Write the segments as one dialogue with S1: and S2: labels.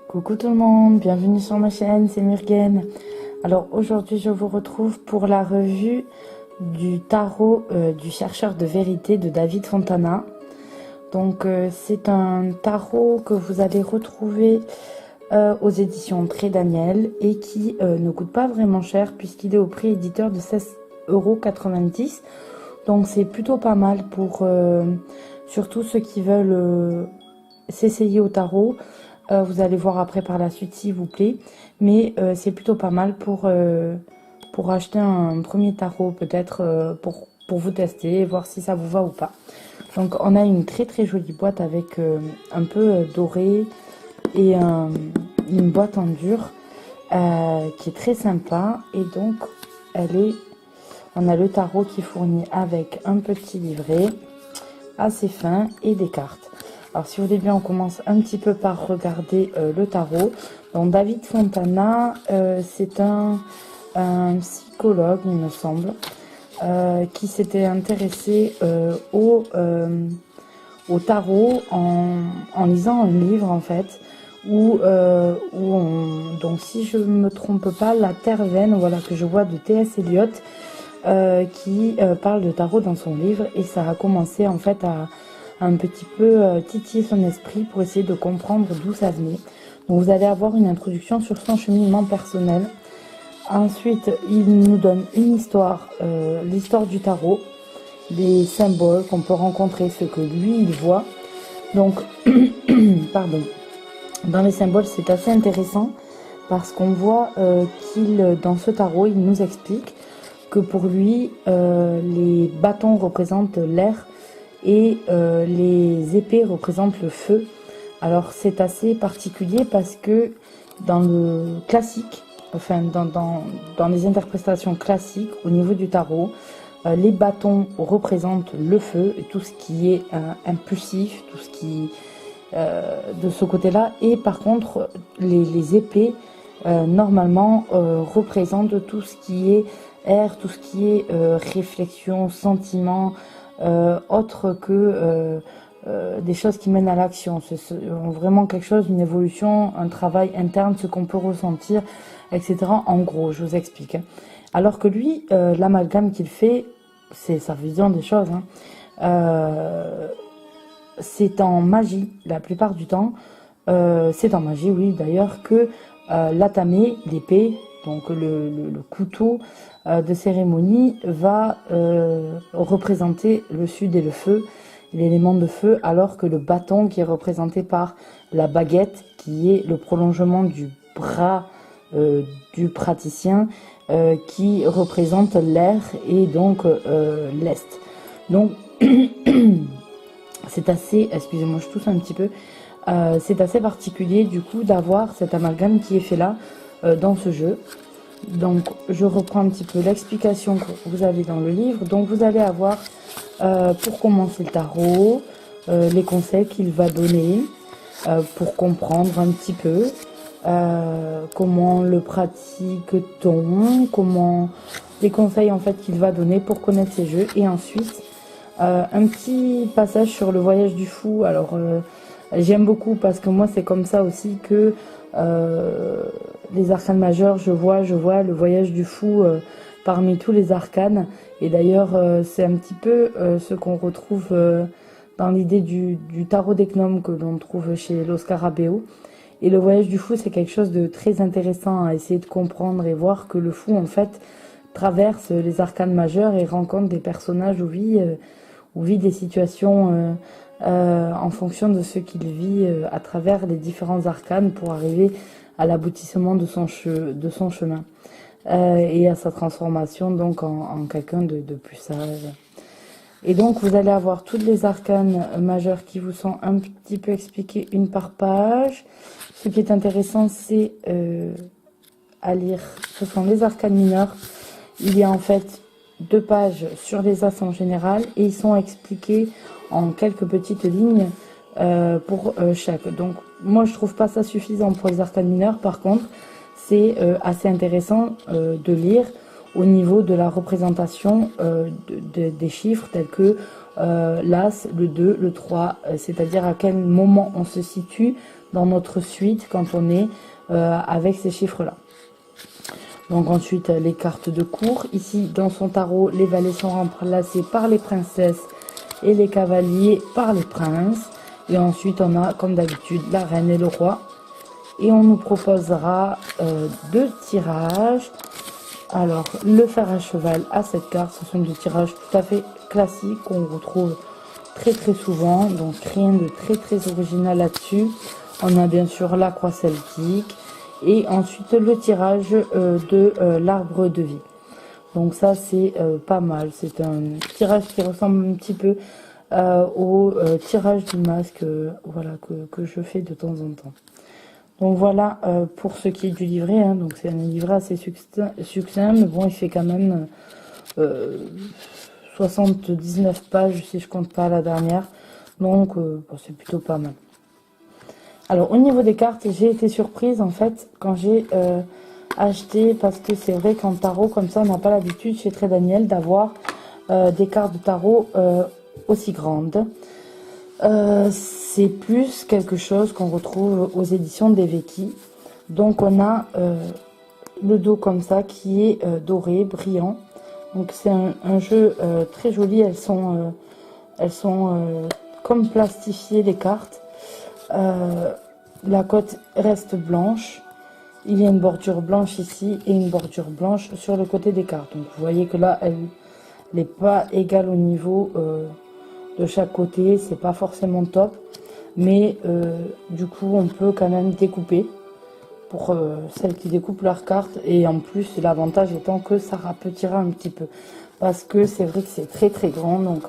S1: Coucou tout le monde, bienvenue sur ma chaîne, c'est Murgen. Alors aujourd'hui je vous retrouve pour la revue du tarot du chercheur de vérité de David Fontana. Donc c'est un tarot que vous allez retrouver aux éditions Très Daniel et qui ne coûte pas vraiment cher puisqu'il est au prix éditeur de 16,90 €. Donc c'est plutôt pas mal pour surtout ceux qui veulent s'essayer au tarot. Vous allez voir après par la suite s'il vous plaît. Mais c'est plutôt pas mal pour acheter un premier tarot peut-être pour vous tester et voir si ça vous va ou pas. Donc on a une très très jolie boîte avec un peu doré et une boîte en dur qui est très sympa. Et donc on a le tarot qui est fourni avec un petit livret assez fin et des cartes. Alors si vous voulez bien, on commence un petit peu par regarder le tarot. Donc David Fontana, c'est un psychologue, il me semble, qui s'était intéressé au tarot en lisant un livre en fait, donc si je me trompe pas, La Terre Vaine, voilà, que je vois de T.S. Eliot, qui parle de tarot dans son livre, et ça a commencé en fait à un petit peu titiller son esprit pour essayer de comprendre d'où ça venait. Donc vous allez avoir une introduction sur son cheminement personnel. Ensuite, il nous donne une histoire, l'histoire du tarot, les symboles qu'on peut rencontrer, ce que lui il voit. Donc, pardon. Dans les symboles, c'est assez intéressant parce qu'on voit dans ce tarot, il nous explique que pour lui, les bâtons représentent l'air et les épées représentent le feu. Alors c'est assez particulier parce que dans le classique, enfin dans les interprétations classiques au niveau du tarot, les bâtons représentent le feu et tout ce qui est impulsif, tout ce qui de ce côté-là, et par contre les épées normalement représentent tout ce qui est air, tout ce qui est réflexion, sentiment, autre que des choses qui mènent à l'action. C'est vraiment quelque chose, une évolution, un travail interne, ce qu'on peut ressentir, etc. En gros, je vous explique. Alors que lui, l'amalgame qu'il fait, c'est sa vision des choses. C'est en magie, la plupart du temps. C'est en magie, oui, d'ailleurs, que l'atame, l'épée, donc le couteau de cérémonie, va représenter le sud et le feu, l'élément de feu, alors que le bâton qui est représenté par la baguette, qui est le prolongement du bras du praticien, qui représente l'air et donc l'est. Donc c'est assez, excusez-moi, je tousse un petit peu, c'est assez particulier du coup d'avoir cet amalgame qui est fait là dans ce jeu. Donc je reprends un petit peu l'explication que vous avez dans le livre. Donc vous allez avoir pour commencer le tarot, les conseils qu'il va donner pour comprendre un petit peu comment le pratique-t-on, comment les conseils en fait qu'il va donner pour connaître ces jeux, et ensuite un petit passage sur le voyage du fou. Alors j'aime beaucoup parce que moi c'est comme ça aussi que les arcanes majeurs, je vois le voyage du fou parmi tous les arcanes. Et d'ailleurs c'est un petit peu ce qu'on retrouve dans l'idée du tarot des gnomes que l'on trouve chez Los Scarabeo. Et le voyage du fou, c'est quelque chose de très intéressant à essayer de comprendre et voir que le fou en fait traverse les arcanes majeurs et rencontre des personnages ou vit des situations en fonction de ce qu'il vit à travers les différents arcanes pour arriver à l'aboutissement de son chemin et à sa transformation donc en quelqu'un de plus sage. Et donc vous allez avoir toutes les arcanes majeures qui vous sont un petit peu expliquées une par page. Ce qui est intéressant, c'est à lire, ce sont les arcanes mineurs. Il y a en fait 2 pages sur les as en général et ils sont expliqués en quelques petites lignes pour chaque. Donc moi je trouve pas ça suffisant pour les arcanes mineurs. Par contre c'est assez intéressant de lire au niveau de la représentation des chiffres tels que l'As, le 2, le 3, c'est-à-dire à quel moment on se situe dans notre suite quand on est avec ces chiffres-là. Donc ensuite, les cartes de cour. Ici, dans son tarot, les valets sont remplacés par les princesses et les cavaliers par les princes. Et ensuite, on a, comme d'habitude, la reine et le roi. Et on nous proposera 2 tirages. Alors, le fer à cheval à cette carte, ce sont des tirages tout à fait classiques qu'on retrouve très très souvent. Donc, rien de très très original là-dessus. On a bien sûr la croix celtique. Et ensuite, le tirage de l'arbre de vie. Donc ça, c'est pas mal. C'est un tirage qui ressemble un petit peu au tirage du masque voilà, que je fais de temps en temps. Donc voilà pour ce qui est du livret. Hein. Donc c'est un livret assez succinct, mais bon, il fait quand même 79 pages si je compte pas la dernière. Donc bon, c'est plutôt pas mal. Alors au niveau des cartes, j'ai été surprise en fait quand j'ai acheté, parce que c'est vrai qu'en tarot comme ça, on n'a pas l'habitude chez Très Daniel d'avoir des cartes de tarot aussi grandes. C'est plus quelque chose qu'on retrouve aux éditions d'Eveki. Donc on a le dos comme ça qui est doré, brillant. Donc c'est un jeu très joli. Elles sont comme plastifiées les cartes. La cote reste blanche. Il y a une bordure blanche ici et une bordure blanche sur le côté des cartes. Donc vous voyez que là, elle n'est pas égale au niveau de chaque côté. C'est pas forcément top. Mais du coup, on peut quand même découper pour celles qui découpent leurs cartes. Et en plus, l'avantage étant que ça rapetira un petit peu. Parce que c'est vrai que c'est très très grand. Donc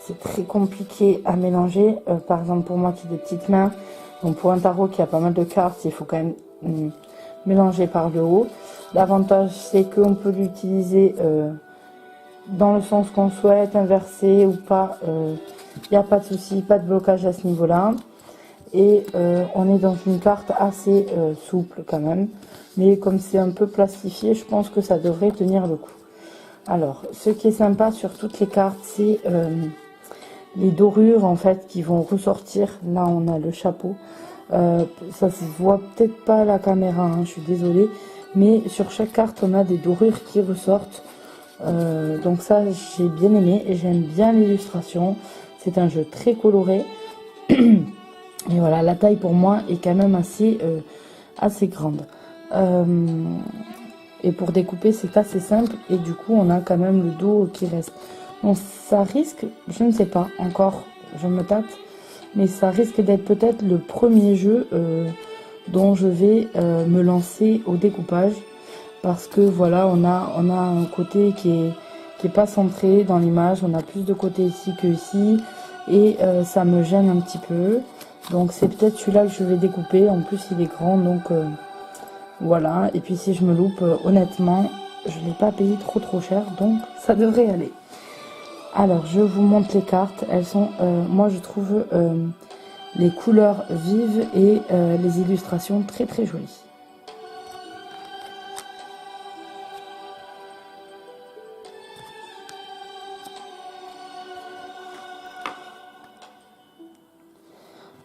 S1: c'est très compliqué à mélanger. Par exemple, pour moi qui ai des petites mains. Donc pour un tarot qui a pas mal de cartes, il faut quand même mélanger par le haut. L'avantage, c'est qu'on peut l'utiliser dans le sens qu'on souhaite, inversé ou pas. Il n'y a pas de souci, pas de blocage à ce niveau-là. Et on est dans une carte assez souple quand même. Mais comme c'est un peu plastifié, je pense que ça devrait tenir le coup. Alors, ce qui est sympa sur toutes les cartes, c'est les dorures en fait qui vont ressortir. Là, on a le chapeau. Ça se voit peut-être pas à la caméra, hein, je suis désolée. Mais sur chaque carte, on a des dorures qui ressortent. Donc ça, j'ai bien aimé et j'aime bien l'illustration. C'est un jeu très coloré. Et voilà, la taille pour moi est quand même assez grande. Et pour découper, c'est assez simple. Et du coup, on a quand même le dos qui reste. Donc ça risque, je ne sais pas encore, je me tâte. Mais ça risque d'être peut-être le premier jeu dont je vais me lancer au découpage. Parce que voilà, on a un côté qui est pas centré dans l'image. On a plus de côté ici que ici. Et ça me gêne un petit peu. Donc c'est peut-être celui-là que je vais découper. En plus il est grand, donc voilà. Et puis si je me loupe, honnêtement, je ne l'ai pas payé trop cher. Donc ça devrait aller. Alors je vous montre les cartes. Elles sont, moi je trouve les couleurs vives et les illustrations très très jolies.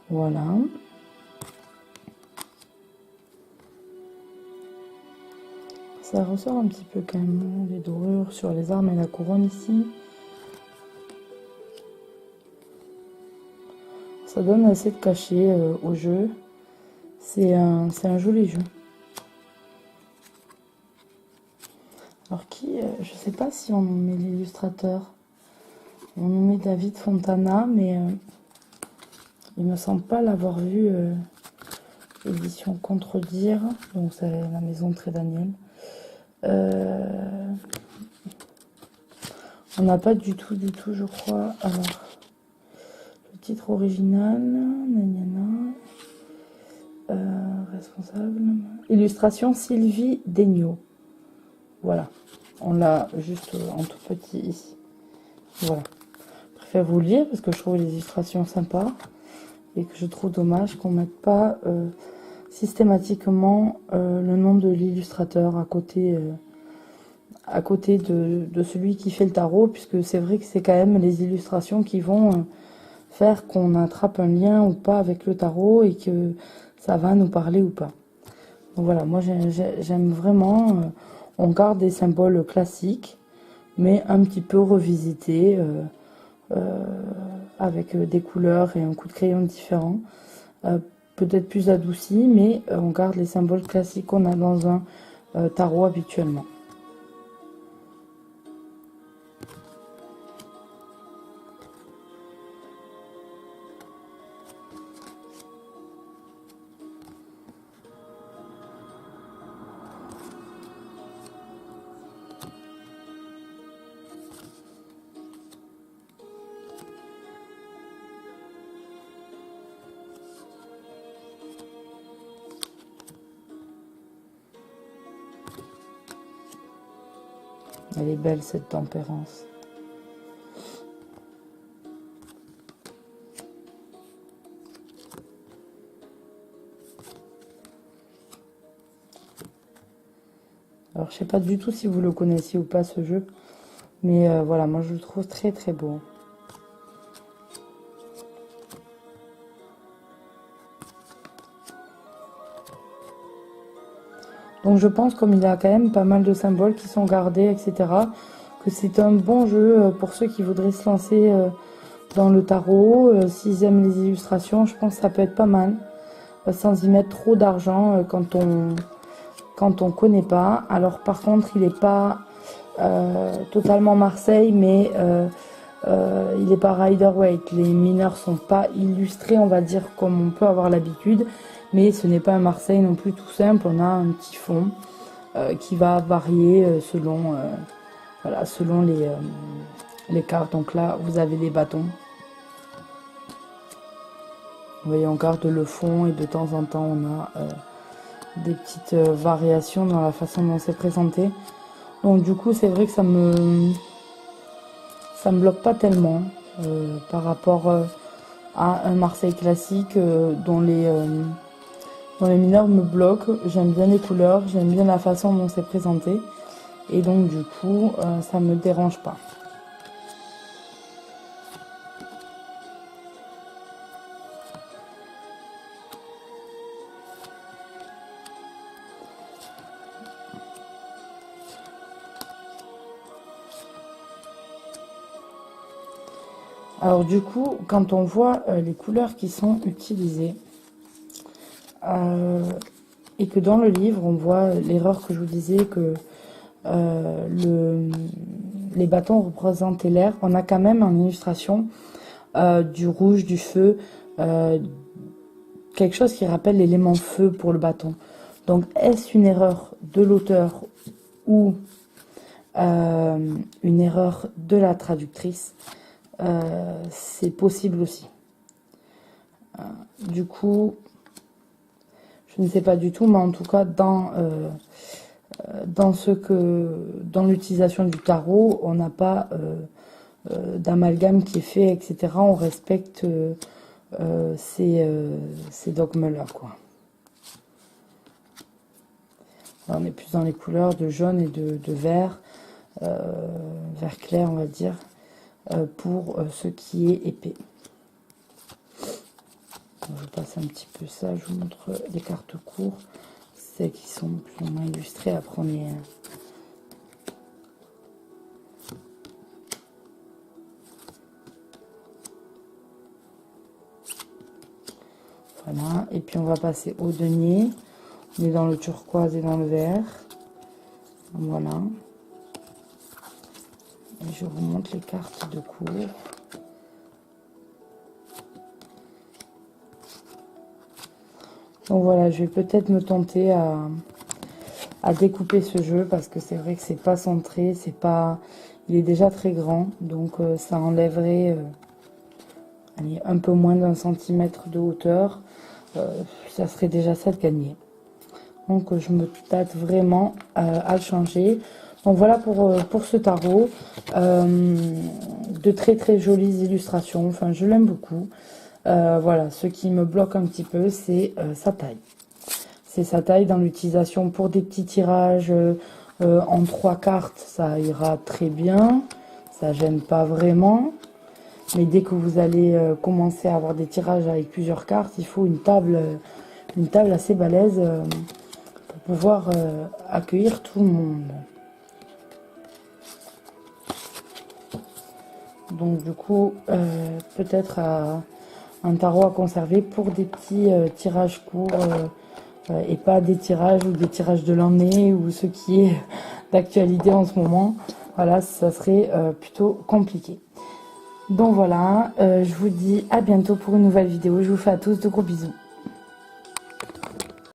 S1: Voilà. Ça ressort un petit peu quand même, les dorures sur les armes et la couronne ici. Ça donne assez de cachet au jeu. C'est un joli jeu. Alors je sais pas si on met l'illustrateur. On nous met David Fontana, mais il me semble pas l'avoir vu édition Contredire. Donc c'est la maison Très Daniel. On n'a pas du tout, je crois. Alors, le titre original, responsable. Illustration Sylvie Degnaud. Voilà. On l'a juste en tout petit ici. Voilà. Je préfère vous le lire parce que je trouve les illustrations sympas. Et que je trouve dommage qu'on ne mette pas systématiquement le nom de l'illustrateur à côté de celui qui fait le tarot, puisque c'est vrai que c'est quand même les illustrations qui vont faire qu'on attrape un lien ou pas avec le tarot et que ça va nous parler ou pas. Donc voilà, moi j'aime vraiment, on garde des symboles classiques, mais un petit peu revisités, avec des couleurs et un coup de crayon différent. Peut-être plus adouci, mais on garde les symboles classiques qu'on a dans un tarot habituellement. Elle est belle cette tempérance. Alors je sais pas du tout si vous le connaissiez ou pas ce jeu, mais voilà, moi je le trouve très très beau. Donc je pense, comme il y a quand même pas mal de symboles qui sont gardés, etc., que c'est un bon jeu pour ceux qui voudraient se lancer dans le tarot. S'ils aiment les illustrations, je pense que ça peut être pas mal, sans y mettre trop d'argent quand on connaît pas. Alors par contre, il n'est pas totalement Marseille, mais il n'est pas Rider-Waite. Les mineurs sont pas illustrés, on va dire, comme on peut avoir l'habitude. Mais ce n'est pas un Marseille non plus tout simple, on a un petit fond qui va varier voilà, selon les cartes. Donc là, vous avez des bâtons. Vous voyez, on garde le fond et de temps en temps, on a des petites variations dans la façon dont c'est présenté. Donc du coup, c'est vrai que ça me bloque pas tellement par rapport à un Marseille classique dont les mineurs me bloquent. J'aime bien les couleurs, j'aime bien la façon dont c'est présenté. Et donc du coup, ça me dérange pas. Alors du coup, quand on voit les couleurs qui sont utilisées, et que dans le livre, on voit l'erreur que je vous disais, que les bâtons représentaient l'air, on a quand même en illustration du rouge, du feu, quelque chose qui rappelle l'élément feu pour le bâton. Donc est-ce une erreur de l'auteur ou une erreur de la traductrice? C'est possible aussi. Du coup, je ne sais pas du tout, mais en tout cas dans l'utilisation du tarot, on n'a pas d'amalgame qui est fait, etc. On respecte ces dogmes-là, quoi. Alors, on est plus dans les couleurs de jaune et de vert, vert clair, on va dire, pour ce qui est épais. Je passe un petit peu ça, je vous montre les cartes courtes, celles qui sont plus ou moins illustrées. Après on est... Voilà, et puis on va passer au denier. On est dans le turquoise et dans le vert. Voilà. Et je vous montre les cartes de cours. Donc voilà, je vais peut-être me tenter à découper ce jeu parce que c'est vrai que c'est pas centré, c'est pas, il est déjà très grand, donc ça enlèverait allez, un peu moins d'un centimètre de hauteur, ça serait déjà ça de gagner. Donc je me tâte vraiment à le changer. Donc voilà pour ce tarot, de très très jolies illustrations, enfin je l'aime beaucoup. Voilà, ce qui me bloque un petit peu, c'est sa taille. C'est sa taille dans l'utilisation pour des petits tirages en 3 cartes, ça ira très bien, ça gêne pas vraiment. Mais dès que vous allez commencer à avoir des tirages avec plusieurs cartes, il faut une table assez balèze pour pouvoir accueillir tout le monde. Donc du coup, peut-être un tarot à conserver pour des petits tirages courts et pas des tirages ou des tirages de l'année ou ce qui est d'actualité en ce moment. Voilà, ça serait plutôt compliqué. Donc voilà, je vous dis à bientôt pour une nouvelle vidéo. Je vous fais à tous de gros bisous.